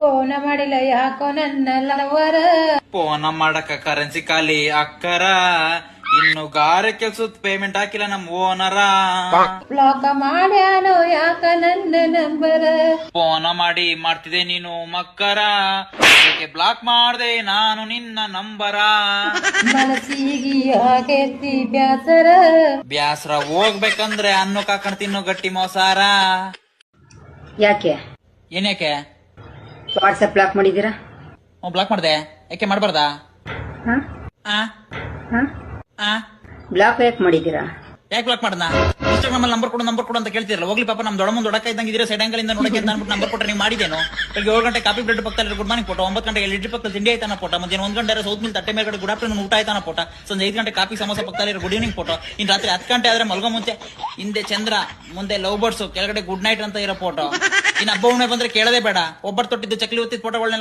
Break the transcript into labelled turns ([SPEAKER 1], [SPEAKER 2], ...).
[SPEAKER 1] ಫೋನ ಮಾಡಿಲ್ಲ ಯಾಕೋ ನನ್ನ ಲವರ.
[SPEAKER 2] ಫೋನ ಮಾಡಕ ಕರೆನ್ಸಿ ಖಾಲಿ ಅಕ್ಕರ, ಇನ್ನು ಗಾರೆ ಕೆಲ್ಸದ ಪೇಮೆಂಟ್ ಹಾಕಿಲ್ಲ ನಮ್ ಓನರ.
[SPEAKER 1] ಬ್ಲಾಕ್ ಮಾಡ್ಯಾನೋ ಯಾಕ ನನ್ನ ನಂಬರ.
[SPEAKER 2] ಫೋನ ಮಾಡಿ ಮಾಡ್ತಿದೆ ನೀನು ಮಕ್ಕರ, ಬ್ಲಾಕ್ ಮಾಡ್ದೆ ನಾನು ನಿನ್ನ ನಂಬರ.
[SPEAKER 1] ಮನಸ್ಸಿಗೆ ಆಗೇತಿ ಬ್ಯಾಸರ.
[SPEAKER 2] ಬ್ಯಾಸ್ರ ಹೋಗ್ಬೇಕಂದ್ರೆ ಅನ್ನು ಕಾಕಣ್ ತಿನ್ನು ಗಟ್ಟಿ ಮೋಸಾರ.
[SPEAKER 3] ಯಾಕೆ
[SPEAKER 2] ಏನ್ಯಾಕೆ
[SPEAKER 3] ವಾಟ್ಸಪ್ ಬ್ಲಾಕ್ ಮಾಡಿದೀರಾ?
[SPEAKER 2] ಬ್ಲಾಕ್ ಮಾಡ್ದೆ, ಯಾಕೆ ಮಾಡ್ಬಾರ್ದಾ?
[SPEAKER 3] ಬ್ಲಾಕ್ ಯಾಕೆ ಮಾಡಿದೀರಾ?
[SPEAKER 2] ಯಾಕೆ ಬ್ಲಾಕ್ ಮಾಡ್ದ? ಇನ್ಸ್ಟಾಗ್ರಾಮ್ ಅಲ್ಲಿ ನಂಬರ್ ಕೊಡು ಅಂತ ಕೇಳ್ತಿರಲ್ಲ. ಹೋಗ್ಲಿ ಪಾಪ, ನಮ್ ದೊಡ್ಡ ದೊಡ್ಡಕ್ಕ ಇದ್ದಂಗೆ ಇದೀರ, ಸೈಡ್ ಆಂಗಲ್ ಇಂದ ನೋಡಕ್ಕೆ ಅಂತ ಅನ್ಬಿಟ್ಟು ನಂಬರ್ ಕೊಟ್ಟರೆ ನೀವು ಮಾಡಿದೇನು? ಬೆಳಗ್ಗೆ 7 ಗಂಟೆ ಕಾಫಿ ಬ್ರೆಡ್ ಪಕ್ಕದಲ್ಲಿ ಗುಡ್ ಮಾರ್ನಿಂಗ್ ಫೋಟೋ, 9 ಗಂಟೆಗೆ ಎಲ್ಇಡಿ ಪಕ್ಕದಲ್ಲಿ ತಿಂಡಿ ಆಯ್ತಾನ ಫೋಟೋ, ಮಧ್ಯಾಹ್ನ 1 ಗಂಟೆ ಸೌತ್ ಮಿಲ್ ತಟ್ಟೆ ಮೇಲೆ ಗುಡ್ ಆಫ್ಟರ್ನೂನ್ ಊಟ ಆಯ್ತಾನ ಫೋಟೋ, ಸಂಜೆ 5 ಗಂಟೆ ಕಾಫಿ ಸಮೋಸ ಪಕ್ಕದಲ್ಲಿ ಗುಡ್ ಈವ್ನಿಂಗ್ ಫೋಟೋ, ಇನ್ ರಾತ್ರಿ 10 ಗಂಟೆ ಆದ್ರೆ ಮಲ್ಗೋ ಮುಂಚೆ ಹಿಂದೆ ಚಂದ್ರ ಮುಂದೆ ಲವ್ ಬರ್ಡ್ಸ್ ಕೆಳಗಡೆ ಗುಡ್ ನೈಟ್ ಅಂತ ಇರೋ ಫೋಟೋ. ಇನ್ ಹಬ್ಬ ಉಣ್ಣೆ ಬಂದ್ರೆ ಕೇಳದೆ ಬೇಡ, ಒಬ್ಬರು ತೊಟ್ಟಿದ್ದು ಚಕ್ಲಿ ಒತ್ತಿದ ಫೋಟೋಗಳನ್ನ